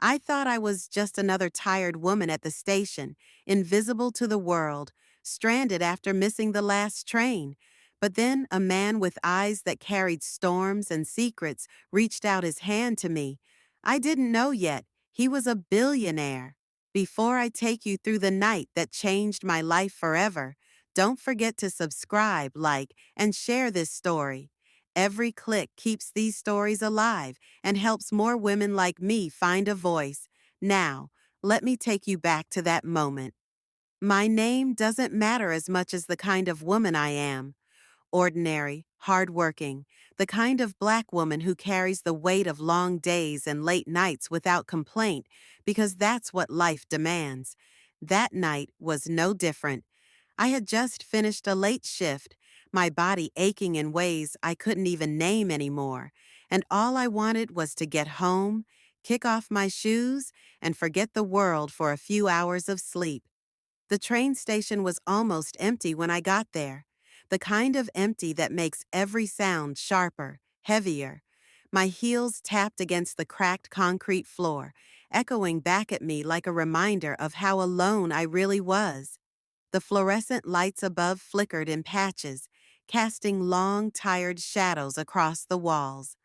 I thought I was just another tired woman at the station, invisible to the world, stranded after missing the last train. But then a man with eyes that carried storms and secrets reached out his hand to me. I didn't know yet. He was a billionaire. Before I take you through the night that changed my life forever, don't forget to subscribe, like, and share this story. Every click keeps these stories alive and helps more women like me find a voice. Now, let me take you back to that moment. My name doesn't matter as much as the kind of woman I am. Ordinary, hardworking, the kind of black woman who carries the weight of long days and late nights without complaint, because that's what life demands. That night was no different. I had just finished a late shift, my body aching in ways I couldn't even name anymore, and all I wanted was to get home, kick off my shoes, and forget the world for a few hours of sleep. The train station was almost empty when I got there, the kind of empty that makes every sound sharper, heavier. My heels tapped against the cracked concrete floor, echoing back at me like a reminder of how alone I really was. The fluorescent lights above flickered in patches, casting long, tired shadows across the walls.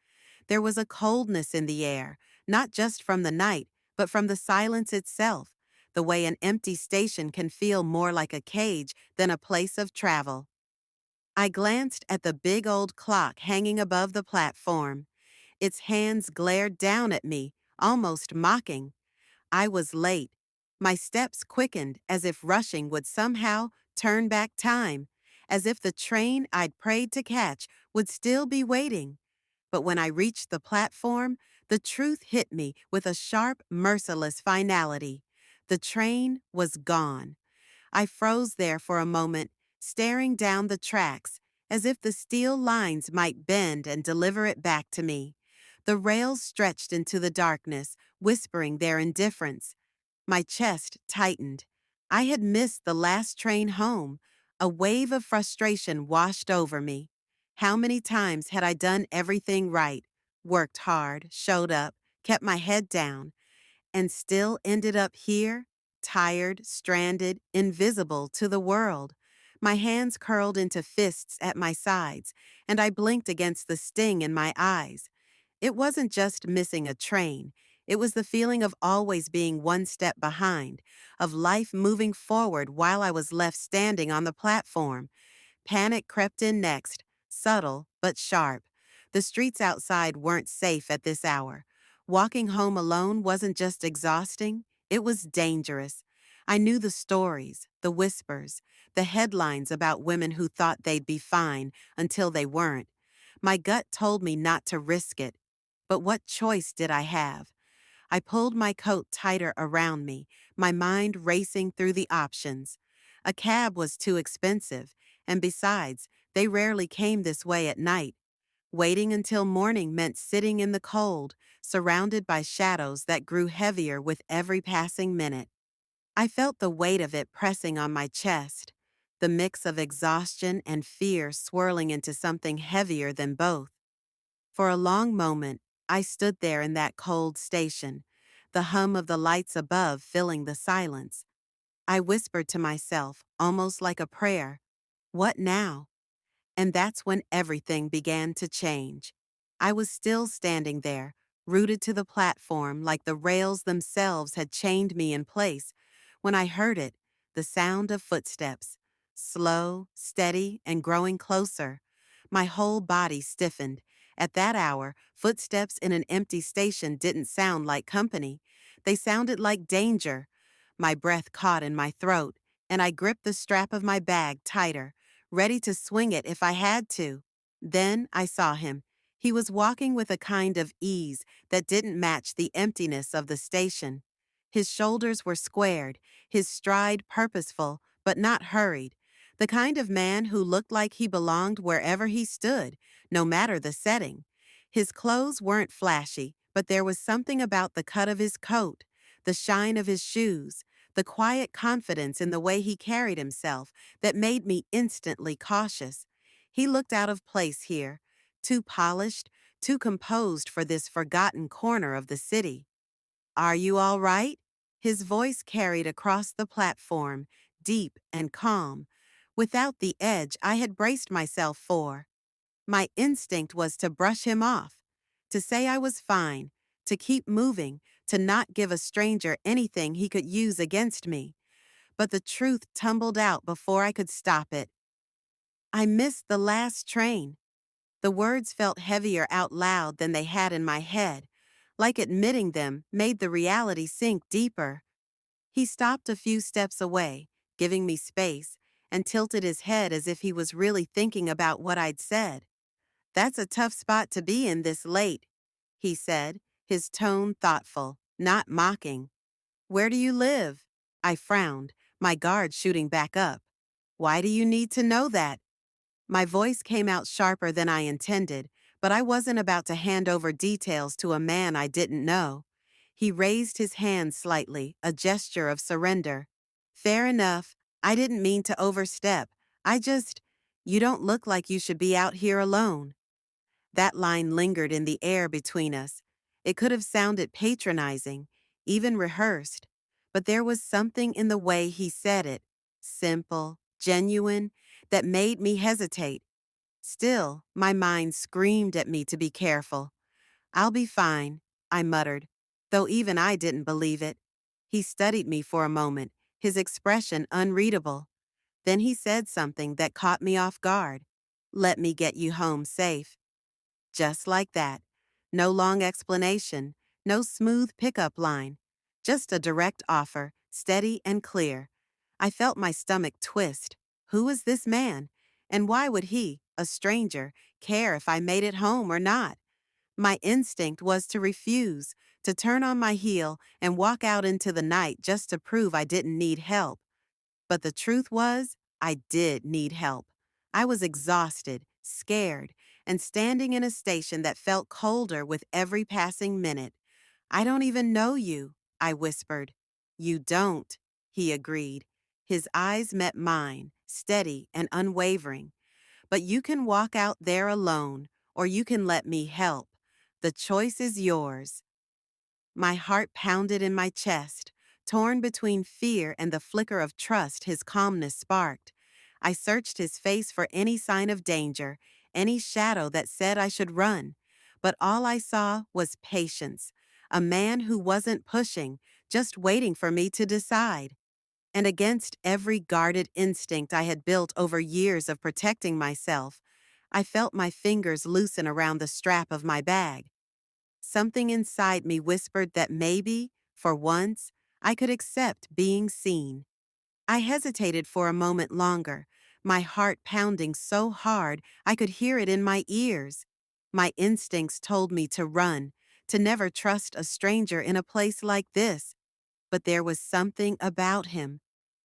There was a coldness in the air, not just from the night, but from the silence itself, the way an empty station can feel more like a cage than a place of travel. I glanced at the big old clock hanging above the platform. Its hands glared down at me, almost mocking. I was late. My steps quickened as if rushing would somehow turn back time, as if the train I'd prayed to catch would still be waiting. But when I reached the platform, the truth hit me with a sharp, merciless finality. The train was gone. I froze there for a moment, staring down the tracks, as if the steel lines might bend and deliver it back to me. The rails stretched into the darkness, whispering their indifference. My chest tightened. I had missed the last train home. A wave of frustration washed over me. How many times had I done everything right, worked hard, showed up, kept my head down, and still ended up here, tired, stranded, invisible to the world? My hands curled into fists at my sides, and I blinked against the sting in my eyes. It wasn't just missing a train. It was the feeling of always being one step behind, of life moving forward while I was left standing on the platform. Panic crept in next, subtle but sharp. The streets outside weren't safe at this hour. Walking home alone wasn't just exhausting, it was dangerous. I knew the stories, the whispers, the headlines about women who thought they'd be fine until they weren't. My gut told me not to risk it. But what choice did I have? I pulled my coat tighter around me, my mind racing through the options. A cab was too expensive, and besides, they rarely came this way at night. Waiting until morning meant sitting in the cold, surrounded by shadows that grew heavier with every passing minute. I felt the weight of it pressing on my chest, the mix of exhaustion and fear swirling into something heavier than both. For a long moment, I stood there in that cold station, the hum of the lights above filling the silence. I whispered to myself, almost like a prayer, "What now?" And that's when everything began to change. I was still standing there, rooted to the platform like the rails themselves had chained me in place, when I heard it, the sound of footsteps, slow, steady, and growing closer. My whole body stiffened. At that hour, footsteps in an empty station didn't sound like company. They sounded like danger. My breath caught in my throat, and I gripped the strap of my bag tighter, ready to swing it if I had to. Then I saw him. He was walking with a kind of ease that didn't match the emptiness of the station. His shoulders were squared, his stride purposeful, but not hurried. The kind of man who looked like he belonged wherever he stood, no matter the setting. His clothes weren't flashy, but there was something about the cut of his coat, the shine of his shoes, the quiet confidence in the way he carried himself that made me instantly cautious. He looked out of place here, too polished, too composed for this forgotten corner of the city. Are you all right? His voice carried across the platform, deep and calm, without the edge I had braced myself for. My instinct was to brush him off, to say I was fine, to keep moving, to not give a stranger anything he could use against me. But the truth tumbled out before I could stop it. I missed the last train. The words felt heavier out loud than they had in my head, like admitting them made the reality sink deeper. He stopped a few steps away, giving me space, and tilted his head as if he was really thinking about what I'd said. "That's a tough spot to be in this late," he said, his tone thoughtful, not mocking. "Where do you live?" I frowned, my guard shooting back up. "Why do you need to know that?" My voice came out sharper than I intended, but I wasn't about to hand over details to a man I didn't know. He raised his hand slightly, a gesture of surrender. "Fair enough. I didn't mean to overstep. You don't look like you should be out here alone." That line lingered in the air between us. It could have sounded patronizing, even rehearsed, but there was something in the way he said it, simple, genuine, that made me hesitate. Still, my mind screamed at me to be careful. "I'll be fine," I muttered, though even I didn't believe it. He studied me for a moment, his expression unreadable. Then he said something that caught me off guard. "Let me get you home safe." Just like that. No long explanation, no smooth pickup line. Just a direct offer, steady and clear. I felt my stomach twist. Who was this man? And why would he, a stranger, care if I made it home or not? My instinct was to refuse, to turn on my heel and walk out into the night just to prove I didn't need help. But the truth was, I did need help. I was exhausted, scared, and standing in a station that felt colder with every passing minute. "I don't even know you," I whispered. "You don't," he agreed. His eyes met mine, steady and unwavering. "But you can walk out there alone, or you can let me help. The choice is yours." My heart pounded in my chest, torn between fear and the flicker of trust his calmness sparked. I searched his face for any sign of danger, any shadow that said I should run. But all I saw was patience, a man who wasn't pushing, just waiting for me to decide. And against every guarded instinct I had built over years of protecting myself, I felt my fingers loosen around the strap of my bag. Something inside me whispered that maybe, for once, I could accept being seen. I hesitated for a moment longer, my heart pounding so hard I could hear it in my ears. My instincts told me to run, to never trust a stranger in a place like this. But there was something about him,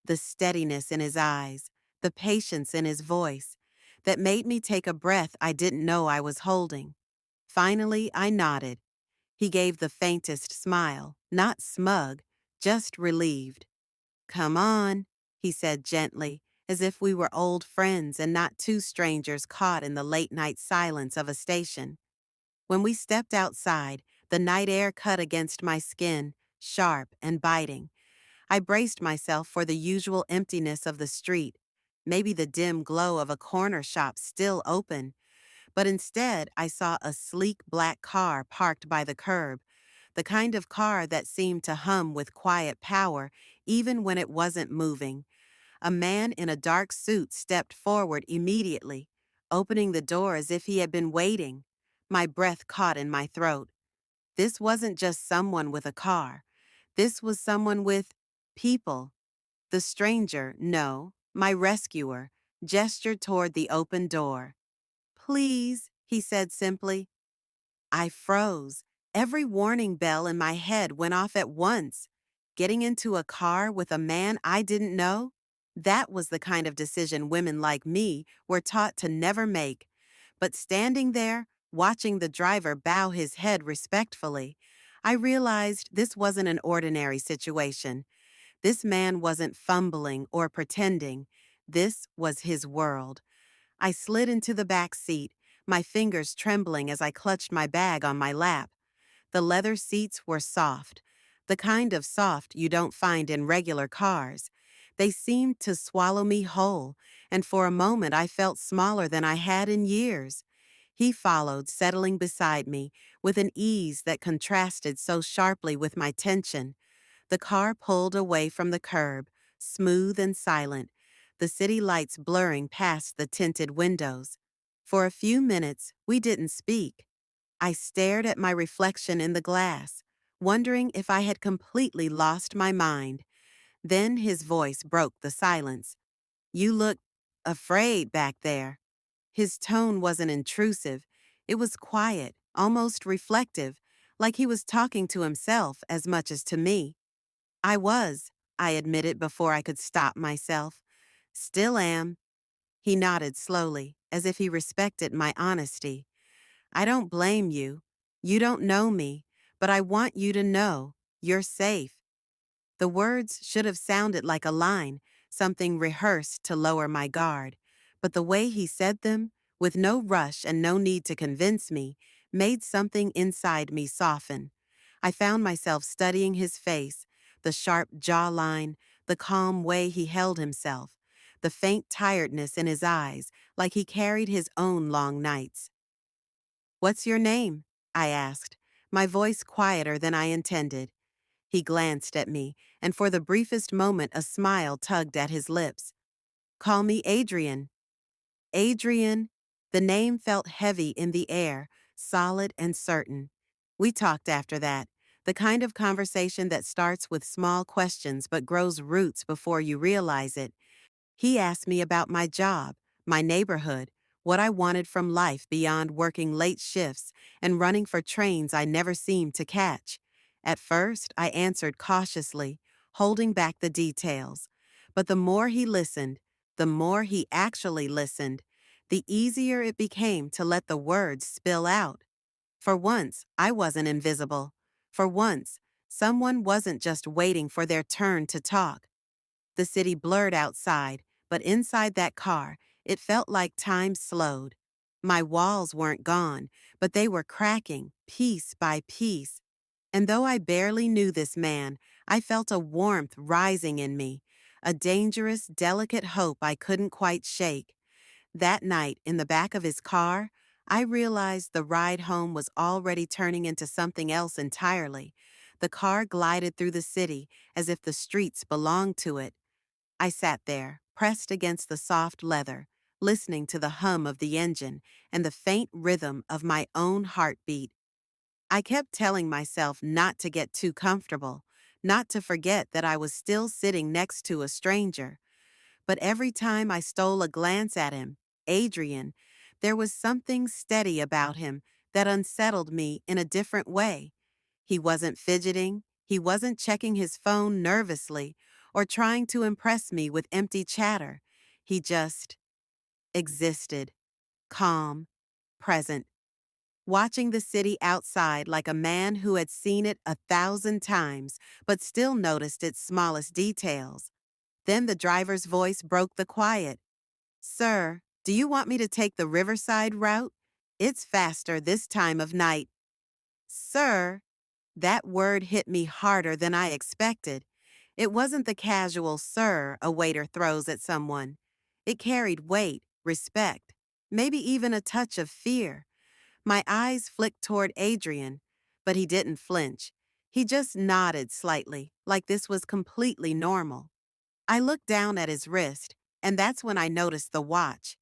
the steadiness in his eyes, the patience in his voice, that made me take a breath I didn't know I was holding. Finally, I nodded. He gave the faintest smile, not smug, just relieved. "Come on," he said gently, as if we were old friends and not two strangers caught in the late-night silence of a station. When we stepped outside, the night air cut against my skin, sharp and biting. I braced myself for the usual emptiness of the street, maybe the dim glow of a corner shop still open, but instead I saw a sleek black car parked by the curb, the kind of car that seemed to hum with quiet power even when it wasn't moving. A man in a dark suit stepped forward immediately, opening the door as if he had been waiting. My breath caught in my throat. This wasn't just someone with a car. This was someone with people. The stranger, no, my rescuer, gestured toward the open door. "Please," he said simply. I froze. Every warning bell in my head went off at once. Getting into a car with a man I didn't know? That was the kind of decision women like me were taught to never make. But standing there, watching the driver bow his head respectfully, I realized this wasn't an ordinary situation. This man wasn't fumbling or pretending. This was his world. I slid into the back seat, my fingers trembling as I clutched my bag on my lap. The leather seats were soft. the kind of soft you don't find in regular cars. They seemed to swallow me whole, and for a moment I felt smaller than I had in years. He followed, settling beside me, with an ease that contrasted so sharply with my tension. The car pulled away from the curb, smooth and silent, the city lights blurring past the tinted windows. For a few minutes, we didn't speak. I stared at my reflection in the glass, wondering if I had completely lost my mind. Then his voice broke the silence. "You look afraid back there." His tone wasn't intrusive. It was quiet, almost reflective, like he was talking to himself as much as to me. "I was," I admitted before I could stop myself. "Still am." He nodded slowly, as if he respected my honesty. "I don't blame you. You don't know me, but I want you to know you're safe." The words should have sounded like a line, something rehearsed to lower my guard, but the way he said them, with no rush and no need to convince me, made something inside me soften. I found myself studying his face, the sharp jawline, the calm way he held himself, the faint tiredness in his eyes, like he carried his own long nights. "What's your name?" I asked, my voice quieter than I intended. He glanced at me, and for the briefest moment a smile tugged at his lips. "Call me Adrian." Adrian. The name felt heavy in the air, solid and certain. We talked after that, the kind of conversation that starts with small questions but grows roots before you realize it. He asked me about my job, my neighborhood, what I wanted from life beyond working late shifts and running for trains I never seemed to catch. At first, I answered cautiously, holding back the details. But the more he listened, the more he actually listened, the easier it became to let the words spill out. For once, I wasn't invisible. For once, someone wasn't just waiting for their turn to talk. The city blurred outside, but inside that car, it felt like time slowed. My walls weren't gone, but they were cracking, piece by piece. And though I barely knew this man, I felt a warmth rising in me, a dangerous, delicate hope I couldn't quite shake. That night, in the back of his car, I realized the ride home was already turning into something else entirely. The car glided through the city as if the streets belonged to it. I sat there, pressed against the soft leather, listening to the hum of the engine and the faint rhythm of my own heartbeat. I kept telling myself not to get too comfortable, not to forget that I was still sitting next to a stranger. But every time I stole a glance at him, Adrian, there was something steady about him that unsettled me in a different way. He wasn't fidgeting, he wasn't checking his phone nervously or trying to impress me with empty chatter. He just existed, calm, present, watching the city outside like a man who had seen it 1,000 times but still noticed its smallest details. Then the driver's voice broke the quiet. "Sir, do you want me to take the Riverside route? It's faster this time of night." "Sir?" That word hit me harder than I expected. It wasn't the casual "sir" a waiter throws at someone. It carried weight, respect, maybe even a touch of fear. My eyes flicked toward Adrian, but he didn't flinch. He just nodded slightly, like this was completely normal. I looked down at his wrist, and that's when I noticed the watch.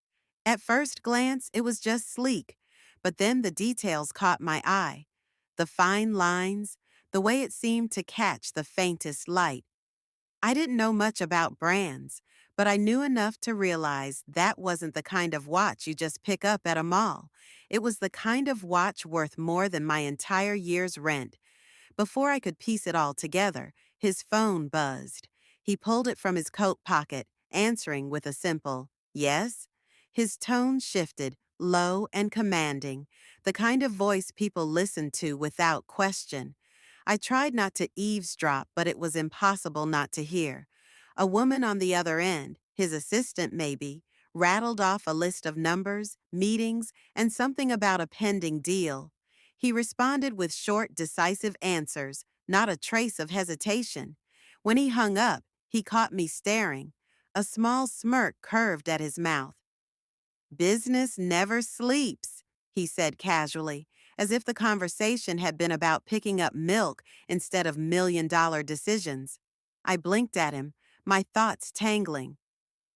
At first glance, it was just sleek, but then the details caught my eye. The fine lines, the way it seemed to catch the faintest light. I didn't know much about brands, but I knew enough to realize that wasn't the kind of watch you just pick up at a mall. It was the kind of watch worth more than my entire year's rent. Before I could piece it all together, his phone buzzed. He pulled it from his coat pocket, answering with a simple, "Yes?" His tone shifted, low and commanding, the kind of voice people listen to without question. I tried not to eavesdrop, but it was impossible not to hear. A woman on the other end, his assistant maybe, rattled off a list of numbers, meetings, and something about a pending deal. He responded with short, decisive answers, not a trace of hesitation. When he hung up, he caught me staring. A small smirk curved at his mouth. "Business never sleeps," he said casually, as if the conversation had been about picking up milk instead of million-dollar decisions. I blinked at him, my thoughts tangling.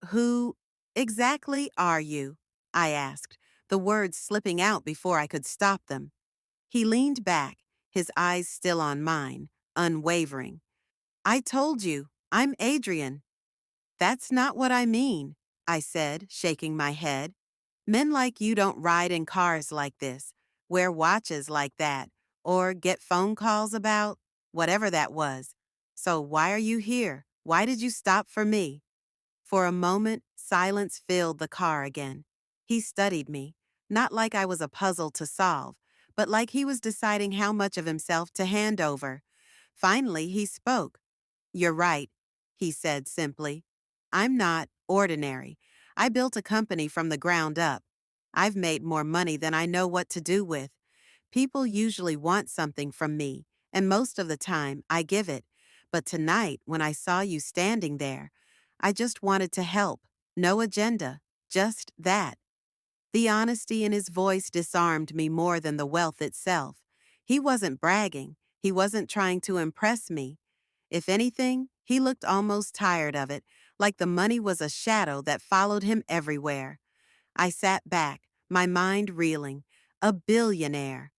"Who exactly are you?" I asked, the words slipping out before I could stop them. He leaned back, his eyes still on mine, unwavering. "I told you, I'm Adrian." "That's not what I mean," I said, shaking my head. "Men like you don't ride in cars like this, wear watches like that, or get phone calls about whatever that was. So why are you here? Why did you stop for me?" For a moment, silence filled the car again. He studied me, not like I was a puzzle to solve, but like he was deciding how much of himself to hand over. Finally, he spoke. "You're right," he said simply. "I'm not ordinary. I built a company from the ground up. I've made more money than I know what to do with. People usually want something from me, and most of the time I give it. But tonight, when I saw you standing there, I just wanted to help. No agenda, just that." The honesty in his voice disarmed me more than the wealth itself. He wasn't bragging. He wasn't trying to impress me. If anything, he looked almost tired of it, like the money was a shadow that followed him everywhere. I sat back, my mind reeling. A billionaire.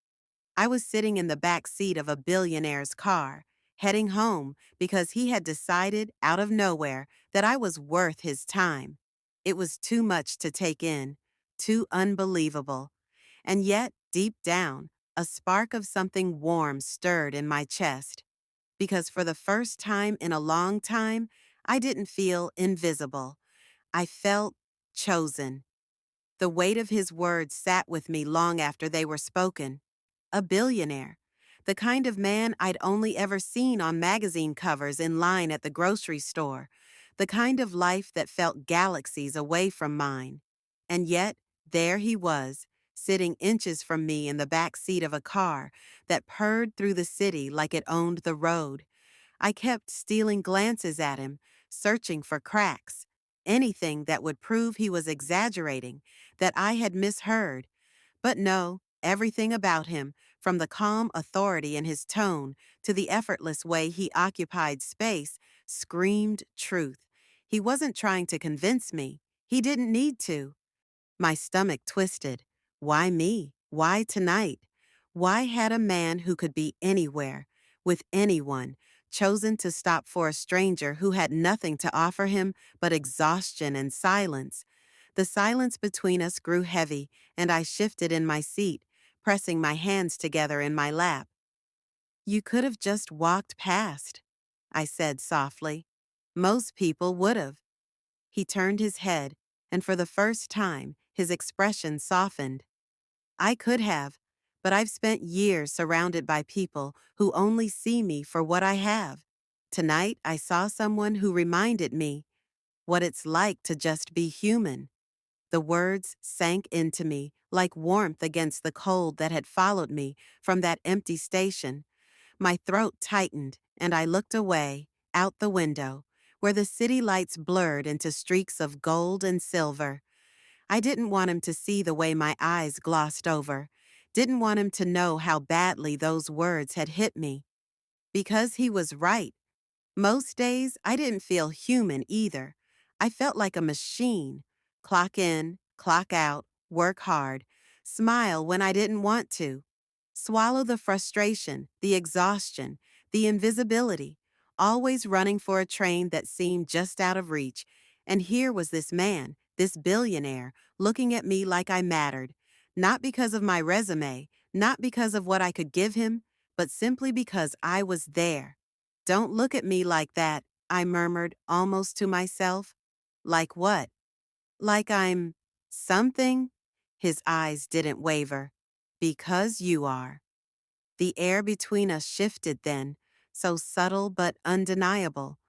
I was sitting in the back seat of a billionaire's car, heading home because he had decided, out of nowhere, that I was worth his time. It was too much to take in, too unbelievable. And yet, deep down, a spark of something warm stirred in my chest. Because for the first time in a long time, I didn't feel invisible. I felt chosen. The weight of his words sat with me long after they were spoken. A billionaire. The kind of man I'd only ever seen on magazine covers in line at the grocery store. The kind of life that felt galaxies away from mine. And yet, there he was, sitting inches from me in the back seat of a car that purred through the city like it owned the road. I kept stealing glances at him, searching for cracks. Anything that would prove he was exaggerating, that I had misheard. But no, everything about him, from the calm authority in his tone to the effortless way he occupied space, screamed truth. He wasn't trying to convince me. He didn't need to. My stomach twisted. Why me? Why tonight? Why had a man who could be anywhere, with anyone, chosen to stop for a stranger who had nothing to offer him but exhaustion and silence? The silence between us grew heavy, and I shifted in my seat, pressing my hands together in my lap. "You could have just walked past," I said softly. "Most people would have." He turned his head, and for the first time, his expression softened. "I could have, but I've spent years surrounded by people who only see me for what I have. Tonight, I saw someone who reminded me what it's like to just be human." The words sank into me like warmth against the cold that had followed me from that empty station. My throat tightened, and I looked away, out the window, where the city lights blurred into streaks of gold and silver. I didn't want him to see the way my eyes glossed over, didn't want him to know how badly those words had hit me. Because he was right. Most days, I didn't feel human either. I felt like a machine. Clock in, clock out, work hard, smile when I didn't want to. Swallow the frustration, the exhaustion, the invisibility, always running for a train that seemed just out of reach. And here was this man, this billionaire, looking at me like I mattered. Not because of my resume, not because of what I could give him, but simply because I was there. "Don't look at me like that," I murmured, almost to myself. "Like what?" "Like I'm something?" His eyes didn't waver. "Because you are." The air between us shifted then, so subtle but undeniable.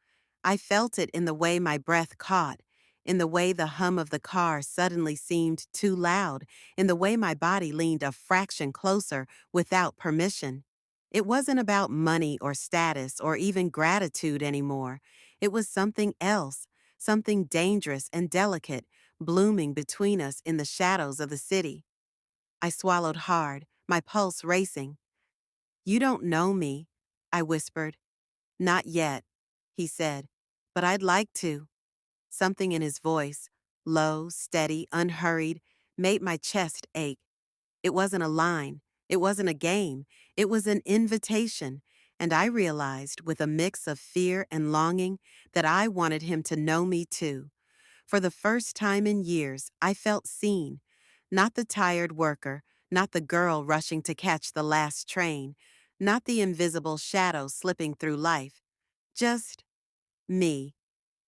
I felt it in the way my breath caught, in the way the hum of the car suddenly seemed too loud, in the way my body leaned a fraction closer without permission. It wasn't about money or status or even gratitude anymore. It was something else, something dangerous and delicate, blooming between us in the shadows of the city. I swallowed hard, my pulse racing. You don't know me, I whispered. Not yet, he said, but I'd like to. Something in his voice, low, steady, unhurried, made my chest ache. It wasn't a line. It wasn't a game. It was an invitation. And I realized, with a mix of fear and longing, that I wanted him to know me too. For the first time in years, I felt seen. Not the tired worker, not the girl rushing to catch the last train, not the invisible shadow slipping through life. Just me.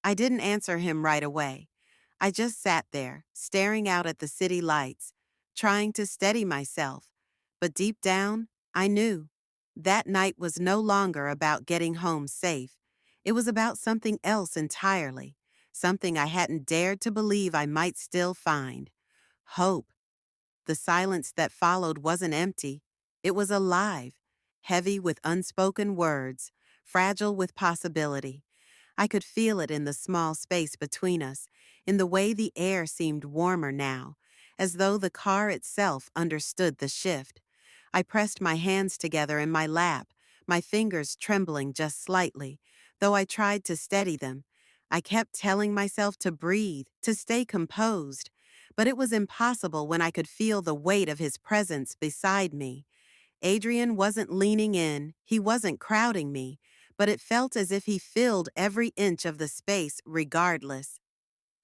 I didn't answer him right away. I just sat there, staring out at the city lights, trying to steady myself. But deep down, I knew. That night was no longer about getting home safe. It was about something else entirely, something I hadn't dared to believe I might still find. Hope. The silence that followed wasn't empty. It was alive, heavy with unspoken words, fragile with possibility. I could feel it in the small space between us, in the way the air seemed warmer now, as though the car itself understood the shift. I pressed my hands together in my lap, my fingers trembling just slightly, though I tried to steady them. I kept telling myself to breathe, to stay composed, but it was impossible when I could feel the weight of his presence beside me. Adrian wasn't leaning in, he wasn't crowding me, but it felt as if he filled every inch of the space regardless.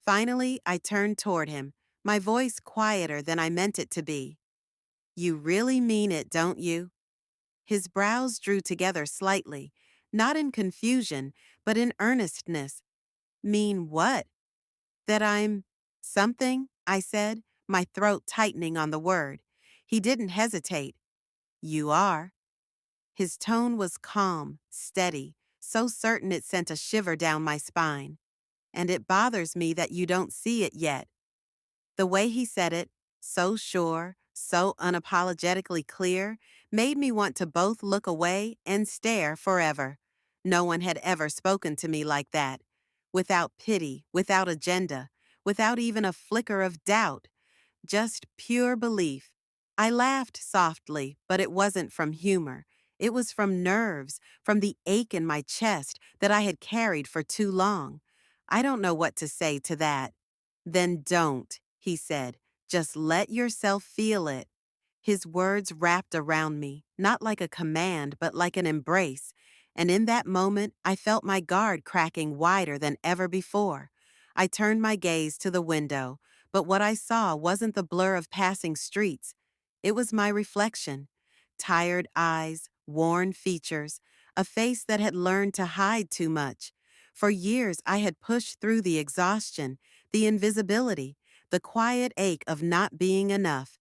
Finally, I turned toward him, my voice quieter than I meant it to be. You really mean it, don't you? His brows drew together slightly, not in confusion, but in earnestness. Mean what? That I'm something, I said, my throat tightening on the word. He didn't hesitate. You are. His tone was calm, steady, so certain it sent a shiver down my spine. And it bothers me that you don't see it yet. The way he said it, so sure, so unapologetically clear, made me want to both look away and stare forever. No one had ever spoken to me like that. Without pity, without agenda, without even a flicker of doubt. Just pure belief. I laughed softly, but it wasn't from humor. It was from nerves, from the ache in my chest that I had carried for too long. I don't know what to say to that. Then don't, he said. Just let yourself feel it. His words wrapped around me, not like a command, but like an embrace. And in that moment, I felt my guard cracking wider than ever before. I turned my gaze to the window, but what I saw wasn't the blur of passing streets. It was my reflection. Tired eyes, worn features, a face that had learned to hide too much. For years, I had pushed through the exhaustion, the invisibility, the quiet ache of not being enough.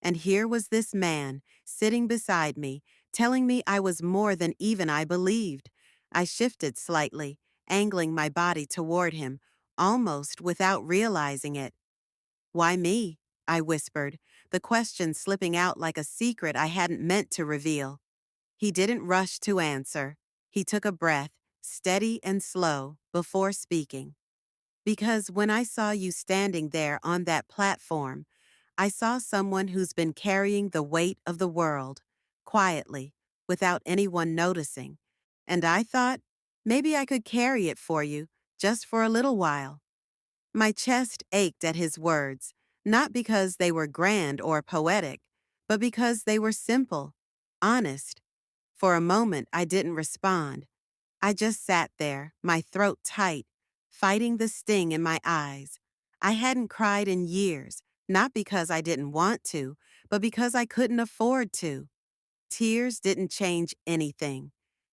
And here was this man, sitting beside me, telling me I was more than even I believed. I shifted slightly, angling my body toward him, almost without realizing it. Why me? I whispered, the question slipping out like a secret I hadn't meant to reveal. He didn't rush to answer. He took a breath, steady and slow, before speaking. Because when I saw you standing there on that platform, I saw someone who's been carrying the weight of the world, quietly, without anyone noticing. And I thought, maybe I could carry it for you, just for a little while. My chest ached at his words, not because they were grand or poetic, but because they were simple, honest. For a moment, I didn't respond. I just sat there, my throat tight, fighting the sting in my eyes. I hadn't cried in years, not because I didn't want to, but because I couldn't afford to. Tears didn't change anything.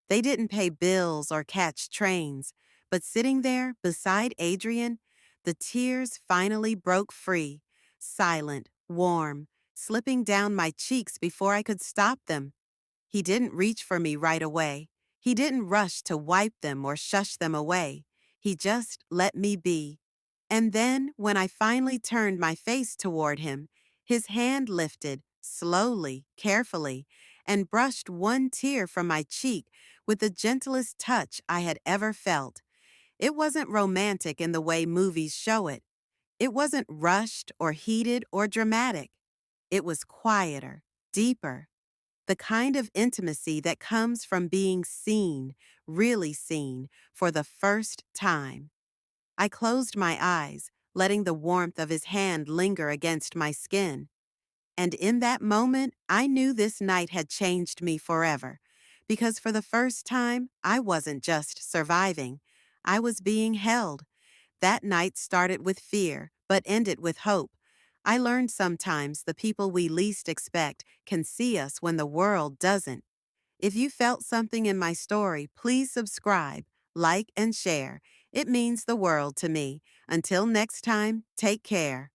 They didn't pay bills or catch trains, but sitting there beside Adrian, the tears finally broke free, silent, warm, slipping down my cheeks before I could stop them. He didn't reach for me right away. He didn't rush to wipe them or shush them away. He just let me be. And then, when I finally turned my face toward him, his hand lifted, slowly, carefully, and brushed one tear from my cheek with the gentlest touch I had ever felt. It wasn't romantic in the way movies show it. It wasn't rushed or heated or dramatic. It was quieter, deeper, the kind of intimacy that comes from being seen, really seen, for the first time. I closed my eyes, letting the warmth of his hand linger against my skin. And in that moment, I knew this night had changed me forever. Because for the first time, I wasn't just surviving. I was being held. That night started with fear, but ended with hope. I learned sometimes the people we least expect can see us when the world doesn't. If you felt something in my story, please subscribe, like, and share. It means the world to me. Until next time, take care.